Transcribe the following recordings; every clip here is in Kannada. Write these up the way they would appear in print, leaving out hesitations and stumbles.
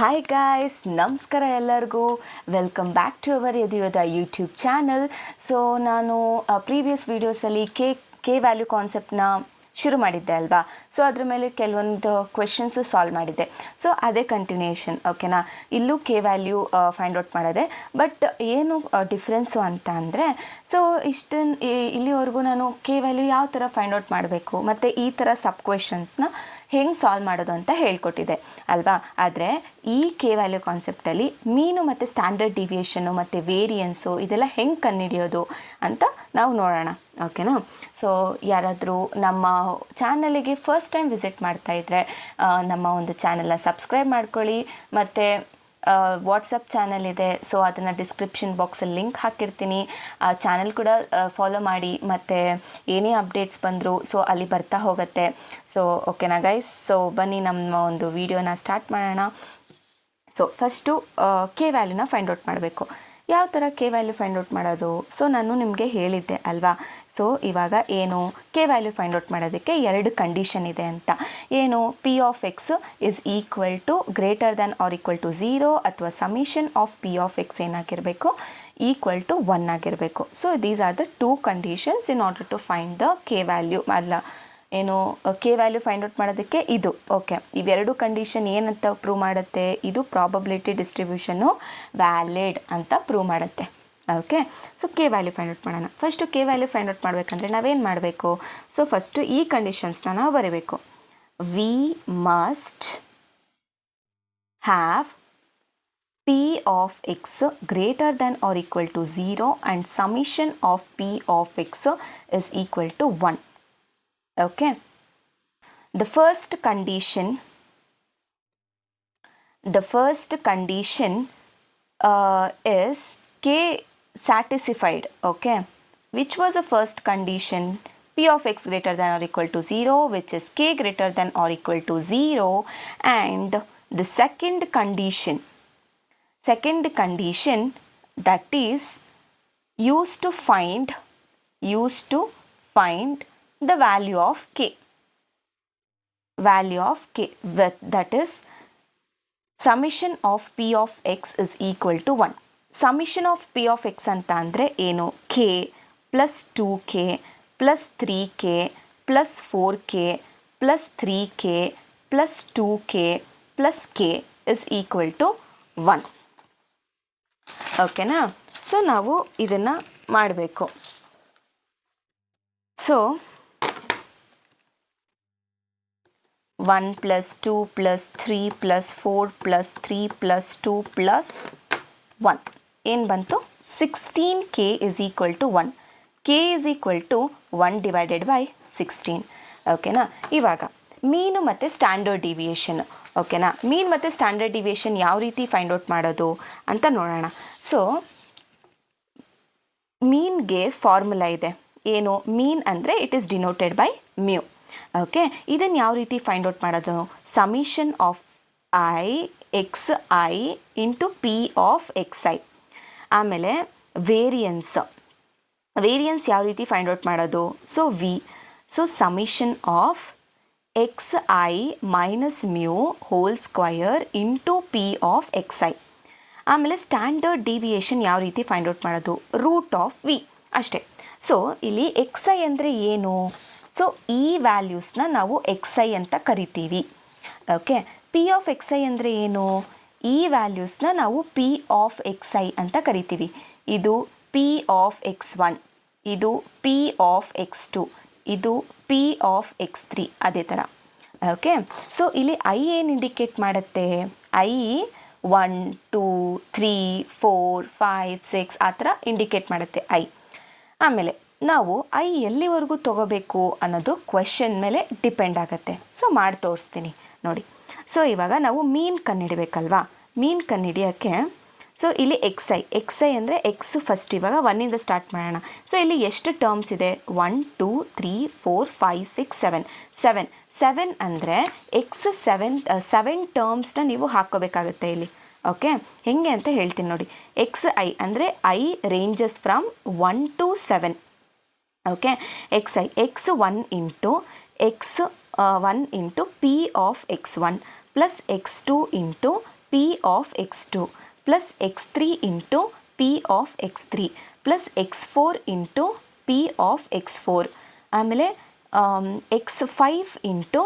ಹಾಯ್ ಗಾಯ್ಸ್, ನಮಸ್ಕಾರ ಎಲ್ಲರಿಗೂ. Welcome back to our Yaduyodha YouTube channel. So ನಾನು ಪ್ರೀವಿಯಸ್ ವೀಡಿಯೋಸಲ್ಲಿ ಕೆ ವ್ಯಾಲ್ಯೂ ಕಾನ್ಸೆಪ್ಟ್ನ ಶುರು ಮಾಡಿದ್ದೆ ಅಲ್ವಾ. ಸೊ ಅದ್ರ ಮೇಲೆ ಕೆಲವೊಂದು ಕ್ವೆಶನ್ಸು ಸಾಲ್ವ್ ಮಾಡಿದ್ದೆ. ಸೊ ಅದೇ ಕಂಟಿನ್ಯೂಯೇಷನ್, ಓಕೆನಾ. ಇಲ್ಲೂ ಕೆ ವ್ಯಾಲ್ಯೂ ಫೈಂಡ್ ಔಟ್ ಮಾಡೋದೆ. ಬಟ್ ಏನು ಡಿಫ್ರೆನ್ಸು ಅಂತ ಅಂದರೆ, ಸೊ ಇಲ್ಲಿವರೆಗೂ ನಾನು ಕೆ ವ್ಯಾಲ್ಯೂ ಯಾವ ಥರ ಫೈಂಡ್ ಔಟ್ ಮಾಡಬೇಕು ಮತ್ತು ಈ ಥರ ಸಬ್ ಕ್ವೆಶನ್ಸ್ನ ಹೆಂಗೆ ಸಾಲ್ವ್ ಮಾಡೋದು ಅಂತ ಹೇಳ್ಕೊಟ್ಟಿದೆ ಅಲ್ವಾ. ಆದರೆ ಈ ಕೆ ವ್ಯಾಲ್ಯೂ ಕಾನ್ಸೆಪ್ಟಲ್ಲಿ ಮೀನು ಮತ್ತು ಸ್ಟ್ಯಾಂಡರ್ಡ್ ಡಿವಿಯೇಷನ್ನು ಮತ್ತು ವೇರಿಯನ್ಸು ಇದೆಲ್ಲ ಹೆಂಗೆ ಕಂಡುಹಿಡಿಯೋದು ಅಂತ ನಾವು ನೋಡೋಣ, ಓಕೆನಾ. ಸೊ ಯಾರಾದರೂ ನಮ್ಮ ಚಾನಲಿಗೆ ಫಸ್ಟ್ ಟೈಮ್ ವಿಸಿಟ್ ಮಾಡ್ತಾಯಿದ್ರೆ ನಮ್ಮ ಒಂದು ಚಾನಲ್ನ ಸಬ್ಸ್ಕ್ರೈಬ್ ಮಾಡ್ಕೊಳ್ಳಿ. ಮತ್ತು ವಾಟ್ಸಪ್ ಚಾನಲ್ ಇದೆ, ಸೊ ಅದನ್ನು ಡಿಸ್ಕ್ರಿಪ್ಷನ್ ಬಾಕ್ಸಲ್ಲಿ ಲಿಂಕ್ ಹಾಕಿರ್ತೀನಿ. ಆ ಚಾನಲ್ ಕೂಡ ಫಾಲೋ ಮಾಡಿ, ಮತ್ತು ಏನೇ ಅಪ್ಡೇಟ್ಸ್ ಬಂದರೂ ಸೊ ಅಲ್ಲಿ ಬರ್ತಾ ಹೋಗುತ್ತೆ. ಸೊ ಓಕೆನಾ ಗೈಸ್, ಸೊ ಬನ್ನಿ ನಮ್ಮ ಒಂದು ವಿಡಿಯೋನ ಸ್ಟಾರ್ಟ್ ಮಾಡೋಣ. ಸೊ ಫಸ್ಟು ಕೆ ವ್ಯಾಲ್ಯೂನ ಫೈಂಡ್ ಔಟ್ ಮಾಡಬೇಕು. ಯಾವ ಥರ ಕೆ ವ್ಯಾಲ್ಯೂ ಫೈಂಡ್ ಔಟ್ ಮಾಡೋದು? ಸೊ ನಾನು ನಿಮಗೆ ಹೇಳಿದ್ದೆ ಅಲ್ವಾ. ಸೊ ಇವಾಗ ಏನು ಕೆ ವ್ಯಾಲ್ಯೂ ಫೈಂಡ್ ಔಟ್ ಮಾಡೋದಕ್ಕೆ ಎರಡು ಕಂಡೀಷನ್ ಇದೆ ಅಂತ. ಏನು, P of X is equal to greater than or equal to 0, ಅಥವಾ summation of P of X ಏನಾಗಿರಬೇಕು, ಈಕ್ವಲ್ ಟು 1 ಆಗಿರಬೇಕು. So these are the two conditions in order to find the K value. ಅಲ್ಲ ಏನು, ಕೆ ವ್ಯಾಲ್ಯೂ ಫೈಂಡ್ ಔಟ್ ಮಾಡೋದಕ್ಕೆ ಇದು. ಓಕೆ, ಇವೆರಡು ಕಂಡೀಷನ್ ಏನಂತ ಪ್ರೂವ್ ಮಾಡುತ್ತೆ? ಇದು ಪ್ರಾಬಬಿಲಿಟಿ ಡಿಸ್ಟ್ರಿಬ್ಯೂಷನ್ನು ವ್ಯಾಲಿಡ್ ಅಂತ ಪ್ರೂವ್ ಮಾಡುತ್ತೆ. Okay, so K value find out ಮಾಡೋಣ. First K value find out ಮಾಡಬೇಕಂದ್ರೆ ನಾವೇನು ಮಾಡಬೇಕು? ಸೊ ಫಸ್ಟು ಈ ಕಂಡೀಷನ್ಸ್ನ ನಾವು ಬರೀಬೇಕು. We must have P of X greater than or equal to 0 and summation of P of X is equal to 1. Okay, the first condition is K satisfied. Okay, which was the first condition? P of x greater than or equal to 0, which is K greater than or equal to 0. And the second condition that is used to find the value of k, that is summation of p of x is equal to 1. summation of p of x ಅಂತ ಅಂದರೆ ಏನು? k plus 2k plus 3k plus 4k plus 3k plus 2k plus k is equal to 1. ಓಕೆನಾ? ಸೊ ನಾವು ಇದನ್ನು ಮಾಡಬೇಕು. So 1 plus 2 plus 3 plus 4 plus 3 plus 2 plus 1 ಏನು ಬಂತು? 16k is equal to 1. k is equal to 1 divided by 16. ಓಕೆನಾ? ಇವಾಗ ಮೀನು ಮತ್ತು ಸ್ಟ್ಯಾಂಡರ್ಡ್ ಡಿವಿಯೇಷನ್. ಓಕೆನಾ? ಮೀನ್ ಮತ್ತು ಸ್ಟ್ಯಾಂಡರ್ಡ್ ಡಿವಿಯೇಷನ್ ಯಾವ ರೀತಿ ಫೈಂಡ್ ಔಟ್ ಮಾಡೋದು ಅಂತ ನೋಡೋಣ. ಸೊ ಮೀನ್ಗೆ ಫಾರ್ಮುಲಾ ಇದೆ. ಏನು? ಮೀನ್ ಅಂದರೆ it is denoted by mu. Okay, ಇದನ್ನು ಯಾವ ರೀತಿ ಫೈಂಡ್ ಔಟ್ ಮಾಡೋದು? Summation of x i into P of x i. ಆಮೇಲೆ ವೇರಿಯನ್ಸ್ ಯಾವ ರೀತಿ ಫೈಂಡ್ ಔಟ್ ಮಾಡೋದು? So V. So summation of x i minus mu whole square into P of x i. ಆಮೇಲೆ ಸ್ಟ್ಯಾಂಡರ್ಡ್ ಡಿವಿಯೇಷನ್ ಯಾವ ರೀತಿ ಫೈಂಡ್ ಔಟ್ ಮಾಡೋದು? ರೂಟ್ ಆಫ್ ವಿ, ಅಷ್ಟೇ. ಸೊ ಇಲ್ಲಿ ಎಕ್ಸ್ ಐ ಅಂದರೆ ಏನು? ಸೊ ಈ ವ್ಯಾಲ್ಯೂಸ್ನ ನಾವು ಎಕ್ಸ್ ಐ ಅಂತ ಕರಿತೀವಿ. Okay, P of x i ಅಂದರೆ ಏನು? ಈ ವ್ಯಾಲ್ಯೂಸ್ನ ನಾವು ಪಿ ಆಫ್ ಎಕ್ಸ್ ಐ ಅಂತ ಕರಿತೀವಿ. ಇದು ಪಿ ಆಫ್ ಎಕ್ಸ್ 1, ಇದು ಪಿ ಆಫ್ ಎಕ್ಸ್ 2, ಇದು ಪಿ ಆಫ್ ಎಕ್ಸ್ 3, ಅದೇ ಥರ. ಓಕೆ, ಸೊ ಇಲ್ಲಿ ಐ ಏನು ಇಂಡಿಕೇಟ್ ಮಾಡುತ್ತೆ? ಐ 1 2 3 4 5 6 ಆ ಥರ ಇಂಡಿಕೇಟ್ ಮಾಡುತ್ತೆ ಐ. ಆಮೇಲೆ ನಾವು ಐ ಎಲ್ಲಿವರೆಗೂ ತೊಗೋಬೇಕು ಅನ್ನೋದು ಕ್ವೆಶನ್ ಮೇಲೆ ಡಿಪೆಂಡ್ ಆಗುತ್ತೆ. ಸೊ ಮಾಡಿ ತೋರಿಸ್ತೀನಿ ನೋಡಿ. ಸೊ ಇವಾಗ ನಾವು ಮೀನ್ ಕಂಡುಹಿಡಬೇಕಲ್ವಾ. ಮೀನ್ ಕಂಡುಹಿಡಿಯೋಕ್ಕೆ ಸೊ ಇಲ್ಲಿ ಎಕ್ಸ್ ಐ ಅಂದರೆ ಎಕ್ಸ್ ಫಸ್ಟ್. ಇವಾಗ 1ಇಂದ ಸ್ಟಾರ್ಟ್ ಮಾಡೋಣ. ಸೊ ಇಲ್ಲಿ ಎಷ್ಟು ಟರ್ಮ್ಸ್ ಇದೆ? 1 2 3 4 5 6 7 ಅಂದರೆ ಎಕ್ಸ್ 7 ಟರ್ಮ್ಸ್ನ ನೀವು ಹಾಕ್ಕೋಬೇಕಾಗುತ್ತೆ ಇಲ್ಲಿ. ಓಕೆ, ಹೇಗೆ ಅಂತ ಹೇಳ್ತೀನಿ ನೋಡಿ. ಎಕ್ಸ್ ಐ ಅಂದರೆ I ranges from 1 to 7. Okay, X I X 1 into P of X 1 plus X 2 into P of x2 plus x3 into P of x3 plus x4 into P of x4 ಆಮೇಲೆ x5 into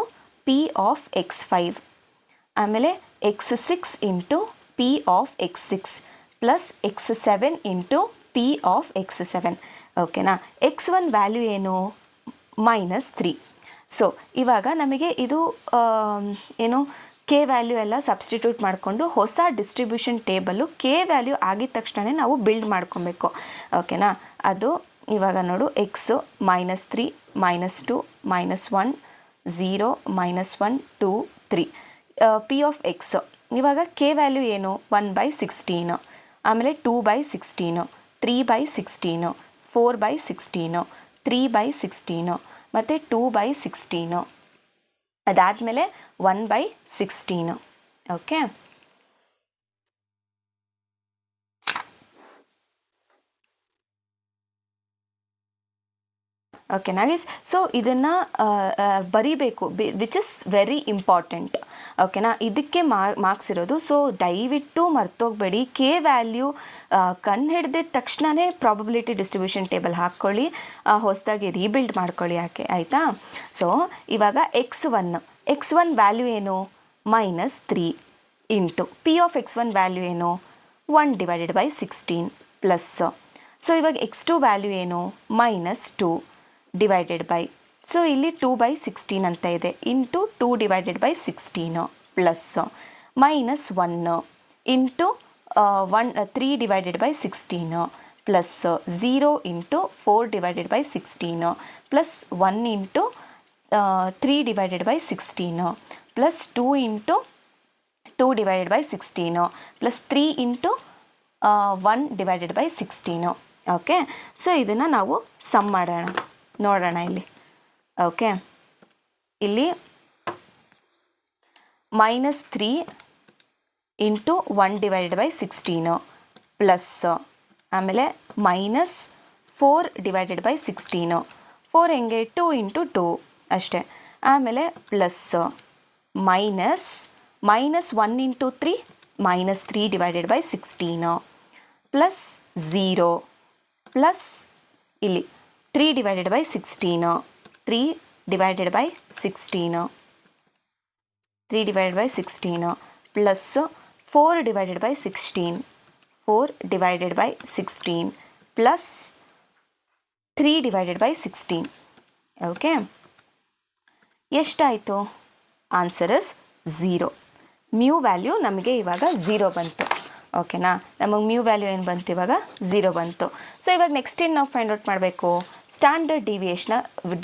P of x5 ಆಮೇಲೆ x6 into P of x6 plus x7 into P of x7. ಓಕೆನಾ. x1 ವ್ಯಾಲ್ಯೂ ಏನು? -3. ಸೊ ಇವಾಗ ನಮಗೆ ಇದು ಏನು ಕೆ ವ್ಯಾಲ್ಯೂ ಎಲ್ಲ ಸಬ್ಸ್ಟಿಟ್ಯೂಟ್ ಮಾಡಿಕೊಂಡು ಹೊಸ ಡಿಸ್ಟ್ರಿಬ್ಯೂಷನ್ ಟೇಬಲ್ಲು ಕೆ ವ್ಯಾಲ್ಯೂ ಆಗಿದ ತಕ್ಷಣ ನಾವು ಬಿಲ್ಡ್ ಮಾಡ್ಕೊಬೇಕು. ಓಕೆನಾ. ಅದು ಇವಾಗ ನೋಡು ಎಕ್ಸು -3 -2 -1 0 -1 2 3 ಪಿ ಆಫ್ ಎಕ್ಸ್. ಇವಾಗ ಕೆ ವ್ಯಾಲ್ಯೂ ಏನು? 1/16 ಆಮೇಲೆ 2/16 3/16 4/16 3/16 ಮತ್ತು 2/16 ಅದಾದಮೇಲೆ 1/16. ಓಕೆ. ಓಕೆನಾ ಗೈಸ್. ಸೊ ಇದನ್ನು ಬರಿಬೇಕು, ವಿಚ್ ಇಸ್ ವೆರಿ ಇಂಪಾರ್ಟೆಂಟ್. ಓಕೆನಾ. ಇದಕ್ಕೆ ಮಾರ್ಕ್ಸ್ ಇರೋದು. ಸೊ ದಯವಿಟ್ಟು ಮರ್ತೋಗ್ಬೇಡಿ. ಕೆ ವ್ಯಾಲ್ಯೂ ಹಿಡಿದಿದ ತಕ್ಷಣವೇ ಪ್ರಾಬಬಿಲಿಟಿ ಡಿಸ್ಟ್ರಿಬ್ಯೂಷನ್ ಟೇಬಲ್ ಹಾಕ್ಕೊಳ್ಳಿ, ಹೊಸದಾಗಿ ರೀಬಿಲ್ಡ್ ಮಾಡ್ಕೊಳ್ಳಿ. ಯಾಕೆ ಆಯಿತಾ. ಸೊ ಇವಾಗ x1 ವ್ಯಾಲ್ಯೂ ಏನು? -3 into P of x1 value ಏನು? 1/16 ಪ್ಲಸ್. ಸೊ ಇವಾಗ x2 ವ್ಯಾಲ್ಯೂ ಏನು? -2 ಡಿವೈಡೆಡ್ ಬೈ. ಸೊ ಇಲ್ಲಿ 2/16 ಅಂತ ಇದೆ into 2/16 plus -1 into 3/16 plus 0 into 4/16 plus 1 into 3/16 plus 2 into 2/16 plus 3 into 1/16. Okay. So ಇದನ್ನು ನಾವು ಸಮ್ ಮಾಡೋಣ, ನೋಡೋಣ ಇಲ್ಲಿ. ಓಕೆ. ಇಲ್ಲಿ -3 ಇಂಟು 1/16 ಪ್ಲಸ್ ಆಮೇಲೆ -4/16 4 ಹೆಂಗೆ? 2 ಇಂಟು 2 ಅಷ್ಟೇ. ಆಮೇಲೆ ಪ್ಲಸ್ -1 ಇಂಟು 3 -3/16 ಪ್ಲಸ್ 0 ಪ್ಲಸ್ ಇಲ್ಲಿ 3/16 3/16 ಪ್ಲಸ್ 4/16 4/16 ಪ್ಲಸ್ 3/16. ಓಕೆ. ಎಷ್ಟಾಯಿತು? Answer is 0. ಮ್ಯೂ ವ್ಯಾಲ್ಯೂ ನಮಗೆ ಇವಾಗ 0 ಬಂತು. ಓಕೆನಾ. ನಮಗೆ ಮ್ಯೂ ವ್ಯಾಲ್ಯೂ ಏನು ಬಂತು? ಇವಾಗ 0 ಬಂತು. ಸೊ ಇವಾಗ ನೆಕ್ಸ್ಟ್ ಏನು ನಾವು ಫೈಂಡ್ ಔಟ್ ಮಾಡಬೇಕು? ಸ್ಟ್ಯಾಂಡರ್ಡ್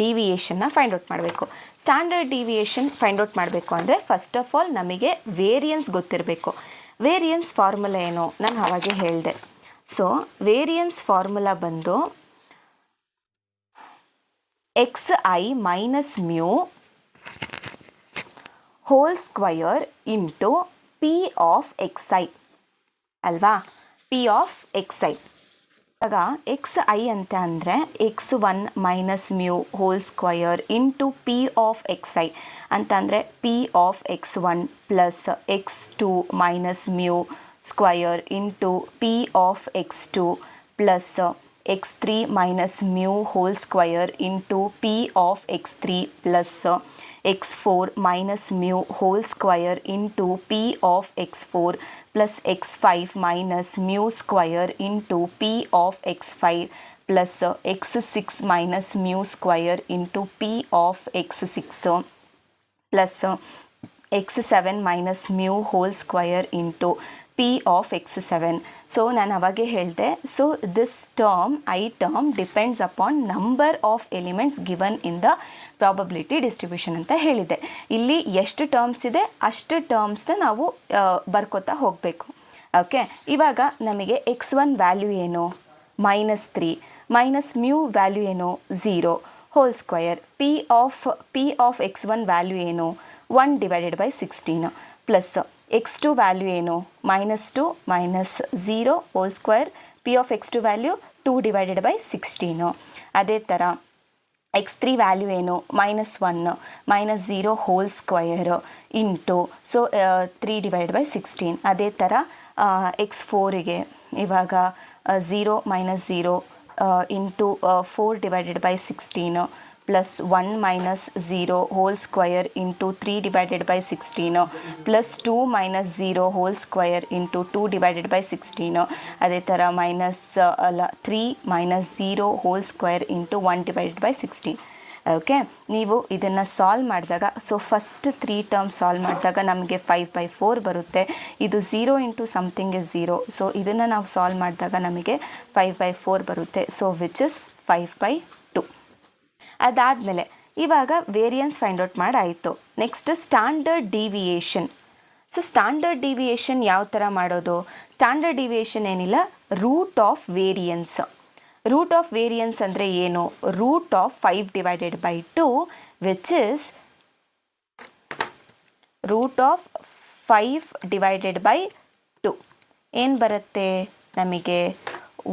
ಡಿವಿಯೇಷನ್ನ ಫೈಂಡ್ ಔಟ್ ಮಾಡಬೇಕು. ಸ್ಟ್ಯಾಂಡರ್ಡ್ ಡಿವಿಯೇಷನ್ ಫೈಂಡ್ ಔಟ್ ಮಾಡಬೇಕು ಅಂದರೆ ಫಸ್ಟ್ ಆಫ್ ಆಲ್ ನಮಗೆ ವೇರಿಯನ್ಸ್ ಗೊತ್ತಿರಬೇಕು. ವೇರಿಯನ್ಸ್ ಫಾರ್ಮುಲಾ ಏನು? ನಾನು ಅವಾಗೆ ಹೇಳಿದೆ. ಸೊ ವೇರಿಯನ್ಸ್ ಫಾರ್ಮುಲಾ ಬಂದು xi minus mu whole square into P of xi ಅಲ್ವಾ. P of xi. ಇವಾಗ xi ಅಂತ ಅಂದರೆ x1 minus mu whole square into P of xi ಅಂತಂದರೆ P of x1 plus x2 minus mu square into P of x2 plus x3 minus mu whole square into P of x3 plus x4 minus mu whole square into p of x4 plus x5 minus mu square into p of x5 plus x6 minus mu square into p of x6 plus x7 minus mu whole square into p of x7. So ನಾನು ಅವಾಗೆ ಹೇಳಿದೆ. So this term depends upon number of elements given in the probability distribution ಅಂತ ಹೇಳಿದೆ. ಇಲ್ಲಿ ಎಷ್ಟು ಟರ್ಮ್ಸ್ ಇದೆ ಅಷ್ಟು ಟರ್ಮ್ಸ್ನ ನಾವು ಬರ್ಕೋತಾ ಹೋಗಬೇಕು. ಓಕೆ. ಇವಾಗ ನಮಗೆ x1 ವ್ಯಾಲ್ಯೂ ಏನು? -3 ಮೈನಸ್ ಮ್ಯೂ ವ್ಯಾಲ್ಯೂ ಏನು? 0 whole square. P of x1 value ಏನು? 1/16 ಪ್ಲಸ್ x2 ವ್ಯಾಲ್ಯೂ ಏನು? -2 minus 0 whole square. P of x2 value 2/16. ಅದೇ ಥರ x3 ವ್ಯಾಲ್ಯೂ ಏನು -1 -0 ಹೋಲ್ ಸ್ಕ್ವಯರ್ ಇಂಟು ಸೊ 3/16. ಅದೇ ಥರ x4ಗೆ ಇವಾಗ 0 -0 into 4/16 plus 1 -0 hole square into 3/16 plus 2 -0 hole square into 2/16. ಅದೇ ಥರ 3 -0 ಹೋಲ್ ಸ್ಕ್ವಯರ್ ಇಂಟು 1/16. ಓಕೆ, ನೀವು ಇದನ್ನು ಸಾಲ್ವ್ ಮಾಡಿದಾಗ ಸೊ ಫಸ್ಟ್ 3 ಟರ್ಮ್ ಸಾಲ್ವ್ ಮಾಡಿದಾಗ ನಮಗೆ 5/4 ಬರುತ್ತೆ. ಇದು 0 ಇಂಟು ಸಮಥಿಂಗ್ ಇಸ್ 0. ಸೊ ಇದನ್ನು ನಾವು ಸಾಲ್ವ್ ಮಾಡಿದಾಗ ನಮಗೆ 5/4 ಬರುತ್ತೆ. So which is 5/2. ಅದಾದಮೇಲೆ ಇವಾಗ ವೇರಿಯನ್ಸ್ ಫೈಂಡ್ ಔಟ್ ಮಾಡಾಯಿತು. Next standard deviation. So standard deviation ಯಾವ ಥರ ಮಾಡೋದು? ಸ್ಟ್ಯಾಂಡರ್ಡ್ ಡಿವಿಯೇಷನ್ ಏನಿಲ್ಲ, root of variance. Root of variance ಅಂದರೆ ಏನು? Root of 5/2 which is root of 5/2 ಏನು ಬರುತ್ತೆ ನಮಗೆ?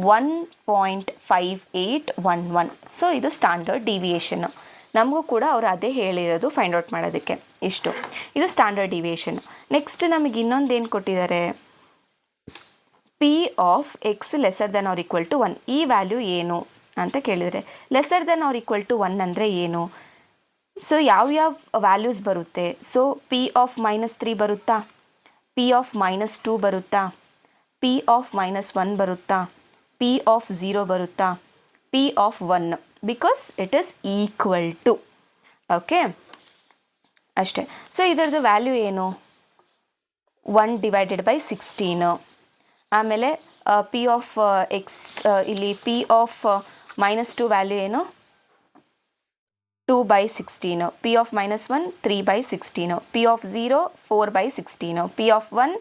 1.5811. ಸೊ ಇದು ಸ್ಟ್ಯಾಂಡರ್ಡ್ ಡಿವಿಯೇಷನ್ನು. ನಮಗೂ ಕೂಡ ಅವರು ಅದೇ ಹೇಳಿರೋದು ಫೈಂಡ್ ಔಟ್ ಮಾಡೋದಕ್ಕೆ. ಇಷ್ಟು ಇದು ಸ್ಟ್ಯಾಂಡರ್ಡ್ ಡಿವಿಯೇಷನ್. ನೆಕ್ಸ್ಟ್ ನಮಗೆ ಇನ್ನೊಂದು ಏನು ಕೊಟ್ಟಿದ್ದಾರೆ? P of X lesser than or equal to 1. ಈ ವ್ಯಾಲ್ಯೂ ಏನು ಅಂತ ಕೇಳಿದರೆ, lesser than or equal to 1 ಅಂದರೆ ಏನು? ಸೊ ಯಾವ್ಯಾವ ವ್ಯಾಲ್ಯೂಸ್ ಬರುತ್ತೆ? ಸೊ ಪಿ ಆಫ್ -3 ಬರುತ್ತಾ? ಪಿ ಆಫ್ -2 ಬರುತ್ತಾ? ಪಿ ಆಫ್ -1 ಬರುತ್ತಾ? ಪಿ ಆಫ್ 0 ಬರುತ್ತಾ? P of 1 because it is equal to. Okay, ಅಷ್ಟೇ. ಸೊ ಇದರದ್ದು ವ್ಯಾಲ್ಯೂ ಏನು? 1/16. ಆಮೇಲೆ ಪಿ ಆಫ್ ಎಕ್ಸ್, ಇಲ್ಲಿ ಪಿ ಆಫ್ -2 ವ್ಯಾಲ್ಯೂ ಏನು? 2/16. P of -1 3/16. P of 0 4/16. P of 1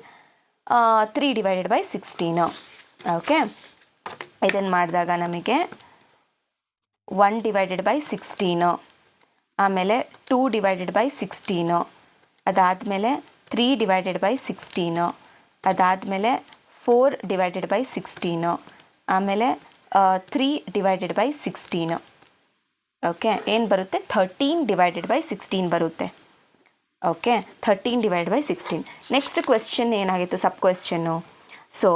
3/16. Okay, ಇದನ್ನು ಮಾಡಿದಾಗ ನಮಗೆ 1/16, ಆಮೇಲೆ 2/16, ಅದಾದಮೇಲೆ 3/16, ಅದಾದಮೇಲೆ 4/16, ಆಮೇಲೆ 3/16. ಓಕೆ, ಏನು ಬರುತ್ತೆ? 13/16 ಬರುತ್ತೆ. ಓಕೆ, 13/16. ನೆಕ್ಸ್ಟ್ ಕ್ವೆಶ್ಚನ್ ಏನಾಗಿತ್ತು? Sub question. So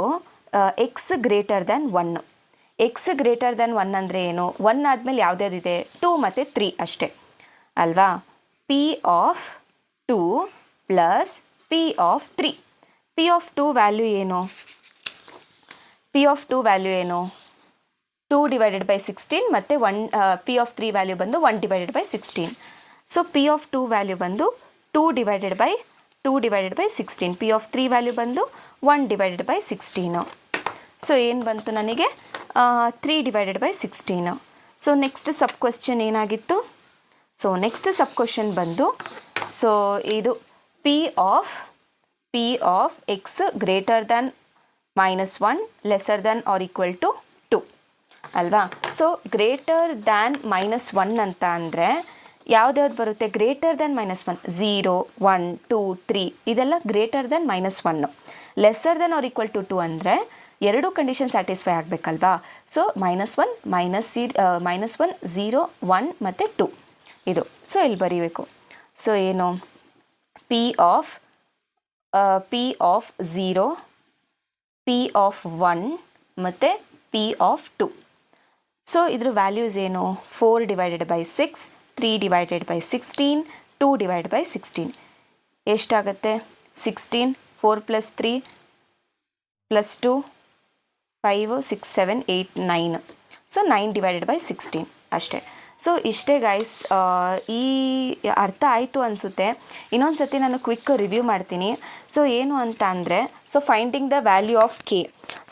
x greater than 1. X greater than 1 ಅಂದರೆ ಏನು? 1 ಆದಮೇಲೆ ಯಾವುದ್ಯಾವುದಿದೆ? 2 ಮತ್ತು 3 ಅಷ್ಟೇ ಅಲ್ವಾ? P of 2 plus P of 3. P of 2 value ಏನು? ಪಿ ಆಫ್ 2 ವ್ಯಾಲ್ಯೂ ಏನು? 2/16 ಮತ್ತು ಪಿ ಆಫ್ 3 ವ್ಯಾಲ್ಯೂ ಬಂದು 1/16. ಸೊ ಪಿ ಆಫ್ 2 ವ್ಯಾಲ್ಯೂ ಬಂದು 2/16. ಪಿ ಆಫ್ 3 ವ್ಯಾಲ್ಯೂ ಬಂದು 1/16. ಸೊ ಏನು ಬಂತು ನನಗೆ? 3/16. ಸೊ ನೆಕ್ಸ್ಟ್ ಸಬ್ ಕ್ವೆಶ್ಚನ್ ಏನಾಗಿತ್ತು? ಸೊ ನೆಕ್ಸ್ಟ್ ಸಬ್ ಕ್ವೆಶ್ಚನ್ ಬಂದು, ಸೊ ಇದು P of X greater than -1 lesser than or equal to 2 ಅಲ್ವಾ? ಸೊ ಗ್ರೇಟರ್ ದ್ಯಾನ್ -1 ಅಂತ ಅಂದರೆ ಯಾವ್ದ್ಯಾವ್ದು ಬರುತ್ತೆ? ಗ್ರೇಟರ್ ದ್ಯಾನ್ -1 0 1 2 3 ಇದೆಲ್ಲ greater than -1. Lesser than or equal to 2 ಅಂದರೆ ಎರಡು ಕಂಡೀಷನ್ ಸ್ಯಾಟಿಸ್ಫೈ ಆಗಬೇಕಲ್ವಾ? ಸೊ -1 0 1 ಮತ್ತು 2 ಇದು. ಸೊ ಇಲ್ಲಿ ಬರೀಬೇಕು. ಸೊ ಏನು? ಪಿ ಆಫ್ 0, ಪಿ ಆಫ್ 1 ಮತ್ತು ಪಿ ಆಫ್ 2. ಸೊ ಇದ್ರ ವ್ಯಾಲ್ಯೂಸ್ ಏನು? 4/6, 3/16, 2/16. ಎಷ್ಟಾಗುತ್ತೆ? 16, 4 + 3 + 2 5 6 7 8 9. ಸೊ 9/16 ಅಷ್ಟೇ. ಸೊ ಇಷ್ಟೇ ಗೈಸ್. ಈ ಅರ್ಥ ಆಯಿತು ಅನಿಸುತ್ತೆ. ಇನ್ನೊಂದು ಸತಿ ನಾನು ಕ್ವಿಕ್ ರಿವ್ಯೂ ಮಾಡ್ತೀನಿ. ಸೊ ಏನು ಅಂತ ಅಂದರೆ, so finding the value of K.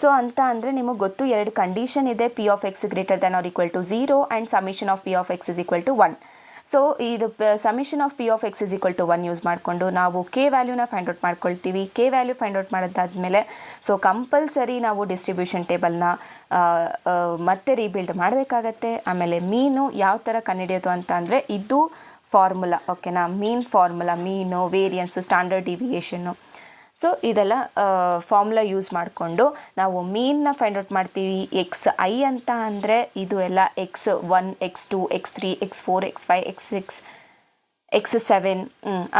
So ಅಂತ ಅಂದರೆ ನಿಮಗೆ ಗೊತ್ತು, ಎರಡು ಕಂಡೀಷನ್ ಇದೆ. P of X greater than or equal to 0 and summation of P of X is equal to 1. So ಇದು summation of P of X is equal to 1 use ಮಾಡಿಕೊಂಡು ನಾವು ಕೆ ವ್ಯಾಲ್ಯೂನ ಫೈಂಡ್ ಔಟ್ ಮಾಡ್ಕೊಳ್ತೀವಿ. ಕೆ ವ್ಯಾಲ್ಯೂ ಫೈಂಡ್ ಔಟ್ ಮಾಡೋದಾದಮೇಲೆ ಸೊ ಕಂಪಲ್ಸರಿ ನಾವು ಡಿಸ್ಟ್ರಿಬ್ಯೂಷನ್ ಟೇಬಲ್ನ ಮತ್ತೆ ರೀಬಿಲ್ಡ್ ಮಾಡಬೇಕಾಗತ್ತೆ. ಆಮೇಲೆ ಮೀನು ಯಾವ ಥರ ಕಂಡುಹಿಡಿಯೋದು ಅಂತ ಅಂದರೆ, ಇದು ಫಾರ್ಮುಲಾ, ಓಕೆನಾ? ಮೀನ್ ಫಾರ್ಮುಲಾ, ಮೀನು, ವೇರಿಯನ್ಸು, ಸ್ಟ್ಯಾಂಡರ್ಡ್ ಡಿವಿಯೇಷನ್ನು. ಸೊ ಇದೆಲ್ಲ ಫಾರ್ಮುಲಾ ಯೂಸ್ ಮಾಡಿಕೊಂಡು ನಾವು ಮೀನ್ನ ಫೈಂಡ್ ಔಟ್ ಮಾಡ್ತೀವಿ. XI ಅಂತ ಅಂದರೆ ಇದು ಎಲ್ಲ X1 X2 X3 X4 X5 X6 X7.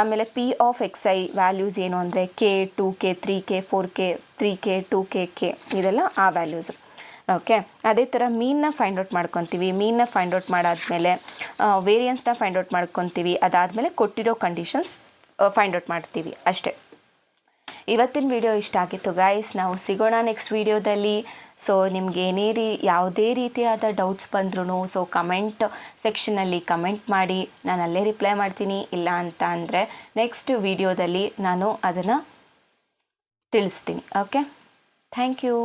ಆಮೇಲೆ P(xi) ವ್ಯಾಲ್ಯೂಸ್ ಏನು ಅಂದರೆ K 2K 3K 4K 3K 2K K ಇದೆಲ್ಲ ಆ ವ್ಯಾಲ್ಯೂಸು. ಓಕೆ, ಅದೇ ಥರ ಮೀನ್ನ ಫೈಂಡ್ ಔಟ್ ಮಾಡ್ಕೊತೀವಿ. ಮೀನ್ನ ಫೈಂಡ್ ಔಟ್ ಮಾಡಾದಮೇಲೆ ವೇರಿಯನ್ಸ್ನ ಫೈಂಡ್ ಔಟ್ ಮಾಡ್ಕೊತೀವಿ. ಅದಾದಮೇಲೆ ಕೊಟ್ಟಿರೋ ಕಂಡೀಷನ್ಸ್ ಫೈಂಡ್ ಔಟ್ ಮಾಡ್ತೀವಿ ಅಷ್ಟೇ. ಇವತ್ತಿನ ವಿಡಿಯೋ ಇಷ್ಟ ಆಗಿತ್ತು ಗೈಸ್. ನಾವು ಸಿಗೋಣ ನೆಕ್ಸ್ಟ್ ವಿಡಿಯೋದಲ್ಲಿ. ಸೊ ನಿಮ್ಗೆ ಯಾವುದೇ ರೀತಿಯಾದ ಡೌಟ್ಸ್ ಬಂದ್ರೂ ಸೊ ಕಮೆಂಟ್ ಸೆಕ್ಷನಲ್ಲಿ ಕಮೆಂಟ್ ಮಾಡಿ, ನಾನು ಅಲ್ಲೇ ರಿಪ್ಲೈ ಮಾಡ್ತೀನಿ. ಇಲ್ಲ ಅಂತ ಅಂದರೆ ನೆಕ್ಸ್ಟ್ ವಿಡಿಯೋದಲ್ಲಿ ನಾನು ಅದನ್ನು ತಿಳಿಸ್ತೀನಿ. Okay, thank you.